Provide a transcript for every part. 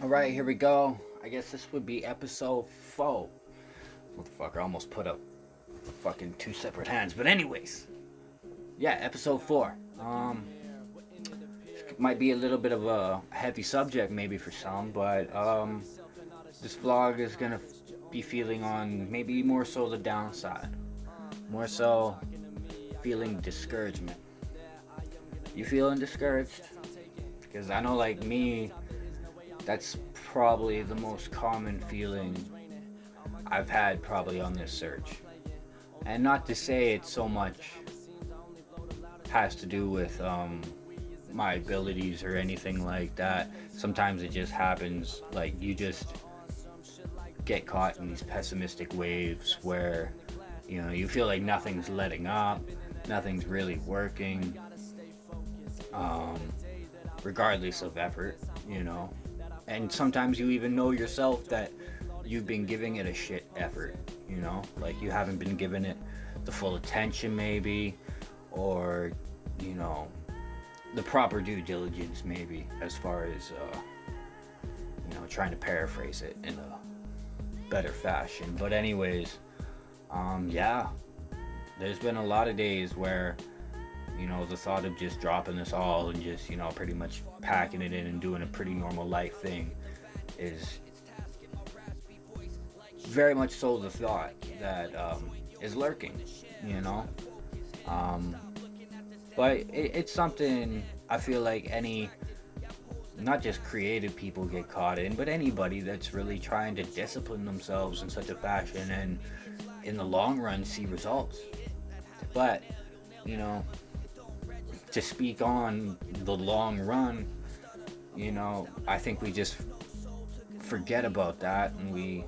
Alright, here we go. I guess this would be episode 4. Motherfucker, I almost put up fucking two separate hands. But anyways, yeah, episode 4. Might be a little bit of a heavy subject maybe for some, but this vlog is gonna be feeling on maybe more so the downside. More so feeling discouragement. You feeling discouraged? Because I know like me, that's probably the most common feeling I've had probably on this search. And not to say it so much has to do with my abilities or anything like that. Sometimes it just happens, like you just get caught in these pessimistic waves where you feel like nothing's letting up, nothing's really working, um, regardless of effort, you know. And sometimes you even know yourself that you've been giving it a shit effort, like you haven't been giving it the full attention maybe, or you know the proper due diligence maybe, as far as trying to paraphrase it in a better fashion. But anyways, yeah, there's been a lot of days where the thought of just dropping this all and just pretty much packing it in and doing a pretty normal life thing is very much so the thought that is lurking, you know. Um, but it's something I feel like any, not just creative people get caught in, but anybody that's really trying to discipline themselves in such a fashion and in the long run see results. But, you know, to speak on the long run, I think we just forget about that, and we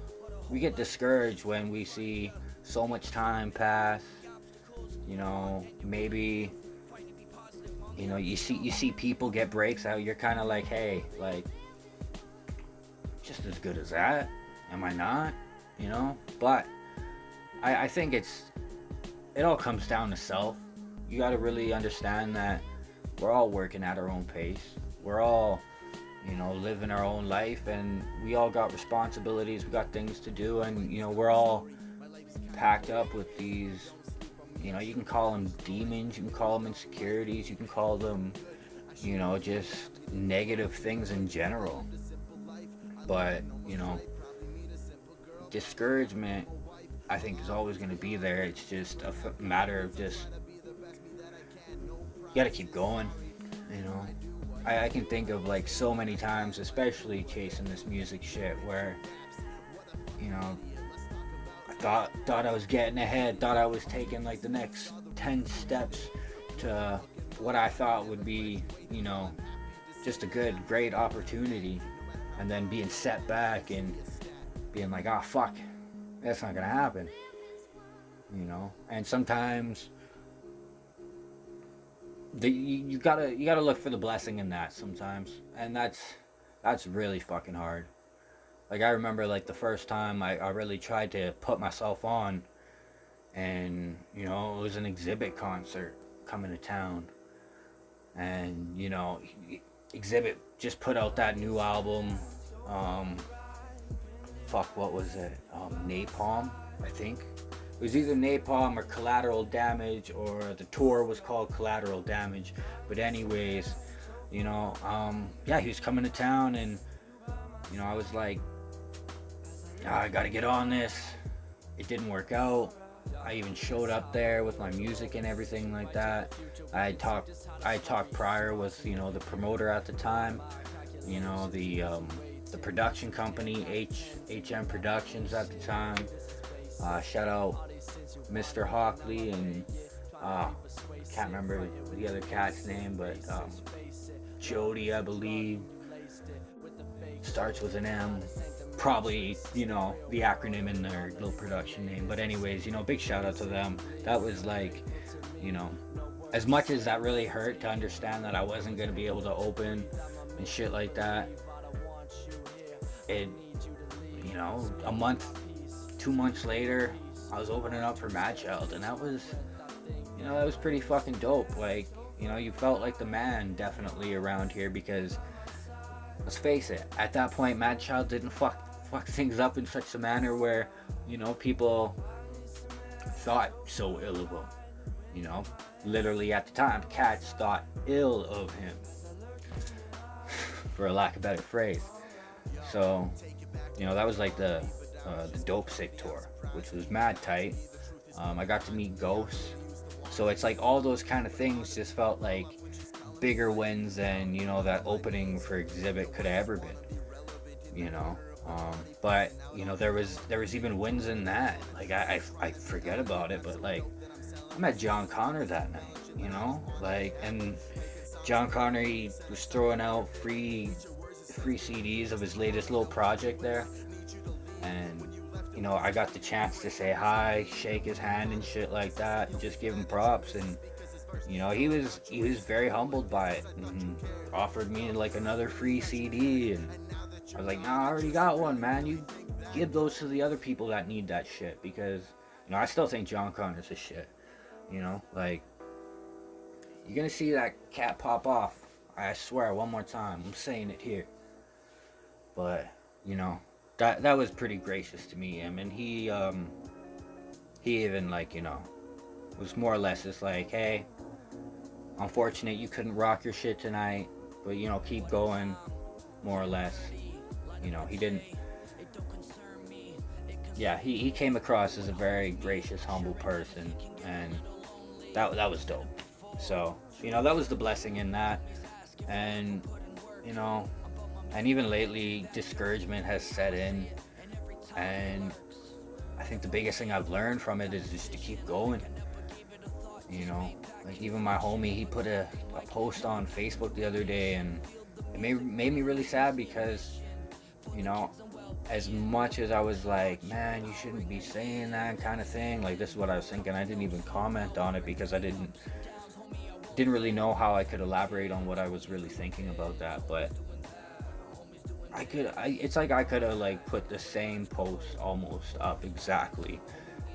get discouraged when we see so much time pass. Maybe you see people get breaks out. You're kind of like, hey, like, just as good as that, am I not? But I think it all comes down to self. You got to really understand that we're all working at our own pace. We're all living our own life, and we all got responsibilities, we got things to do, and we're all packed up with these, you can call them demons, you can call them insecurities, you can call them just negative things in general. But discouragement, I think, is always going to be there. It's just a matter of just, you got to keep going. you know I can think of like so many times, especially chasing this music shit, where you know I thought I was getting ahead, thought I was taking like the next 10 steps to what I thought would be, just a great opportunity, and then being set back and being like, oh fuck, that's not gonna happen. And sometimes you gotta look for the blessing in that sometimes, and that's really fucking hard. Like, I remember like the first time I really tried to put myself on, and it was an Exhibit concert coming to town, and Exhibit just put out that new album. um Fuck, what was it? Napalm, I think. It was either Napalm or Collateral Damage, or the tour was called Collateral Damage. But anyways, yeah, he was coming to town, and I was like, I gotta get on this. It didn't work out. I even showed up there with my music and everything like that. I talked prior with the promoter at the time, the production company, HM Productions at the time. Shout out Mr. Hockley, and can't remember the other cat's name, but Jody, I believe, starts with an M. Probably, the acronym in their little production name. But anyways, big shout out to them. That was like, you know, as much as that really hurt to understand that I wasn't gonna be able to open and shit like that. It, a month, 2 months later, I was opening up for Mad Child, and that was pretty fucking dope. Like, you felt like the man definitely around here, because let's face it, at that point, Mad Child didn't fuck things up in such a manner where, you know, people thought so ill of him. You know, literally at the time, cats thought ill of him, for a lack of a better phrase. So, you know, that was like the Dope Sick tour, which was mad tight. I got to meet Ghost. So it's like all those kind of things just felt like bigger wins than, you know, that opening for Exhibit could have ever been. You know, but you know there was even wins in that. Like I forget about it, but like I met John Connor that night. You know, like, and John Connor, he was throwing out free CDs of his latest little project there, and you know I got the chance to say hi, shake his hand and shit like that, and just give him props. And you know he was very humbled by it, and offered me like another free CD. And I was like, nah, I already got one, man. You give those to the other people that need that shit, because you know I still think John Connor's a shit. You know, like, you're gonna see that cat pop off. I swear, one more time. I'm saying it here. But you know, that was pretty gracious to me. I mean, he even, like, you know, was more or less just like, hey, unfortunate you couldn't rock your shit tonight, but you know, keep going, more or less. You know, he didn't. Yeah, he came across as a very gracious, humble person, and that was dope. So, you know, that was the blessing in that. And, you know, and even lately, discouragement has set in. And I think the biggest thing I've learned from it is just to keep going. You know, like even my homie, he put a post on Facebook the other day, and it made me really sad because, you know, as much as I was like, man, you shouldn't be saying that kind of thing, like this is what I was thinking, I didn't even comment on it because I didn't really know how I could elaborate on what I was really thinking about that. But it's like I could have like put the same post almost up exactly,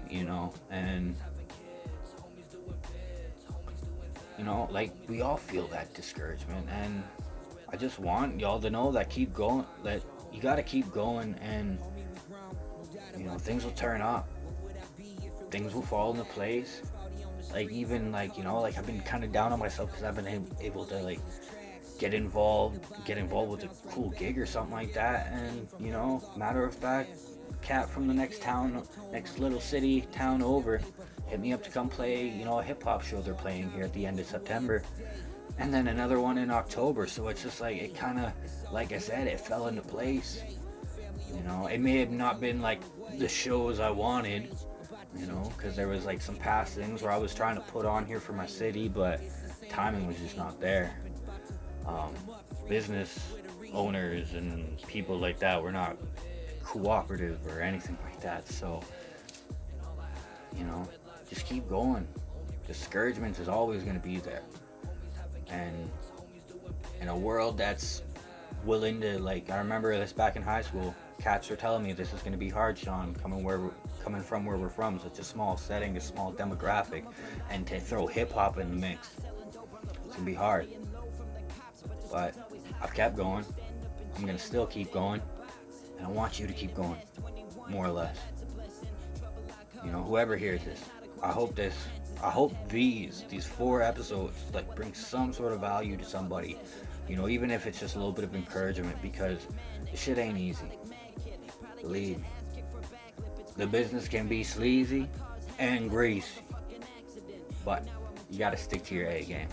you know. And you know, like, we all feel that discouragement, and I just want y'all to know that keep going, that you gotta keep going, and you know, things will turn up, things will fall into place. Like, even like, you know, like I've been kind of down on myself because I've been able to like get involved with a cool gig or something like that. And you know, matter of fact, cat from the next little city town over hit me up to come play, you know, a hip-hop show they're playing here at the end of September, and then another one in October. So it's just like, it kind of, like I said, it fell into place. You know, it may have not been like the shows I wanted, you know, because there was like some past things where I was trying to put on here for my city, but timing was just not there. Business owners and people like that were not cooperative or anything like that. So, you know, just keep going. Discouragement is always going to be there. And in a world that's willing to, like, I remember this back in high school, cats were telling me this is going to be hard, Sean, coming from where we're from, such a small setting, a small demographic, and to throw hip-hop in the mix, it's going to be hard. But I've kept going. I'm going to still keep going. And I want you to keep going, more or less. You know, whoever hears this, I hope these 4 episodes like bring some sort of value to somebody. You know, even if it's just a little bit of encouragement, because this shit ain't easy. Believe me. The business can be sleazy and greasy, but you gotta stick to your A game.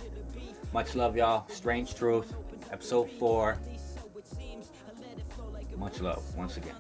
Much love, y'all. Strange Truth, episode 4. Much love once again.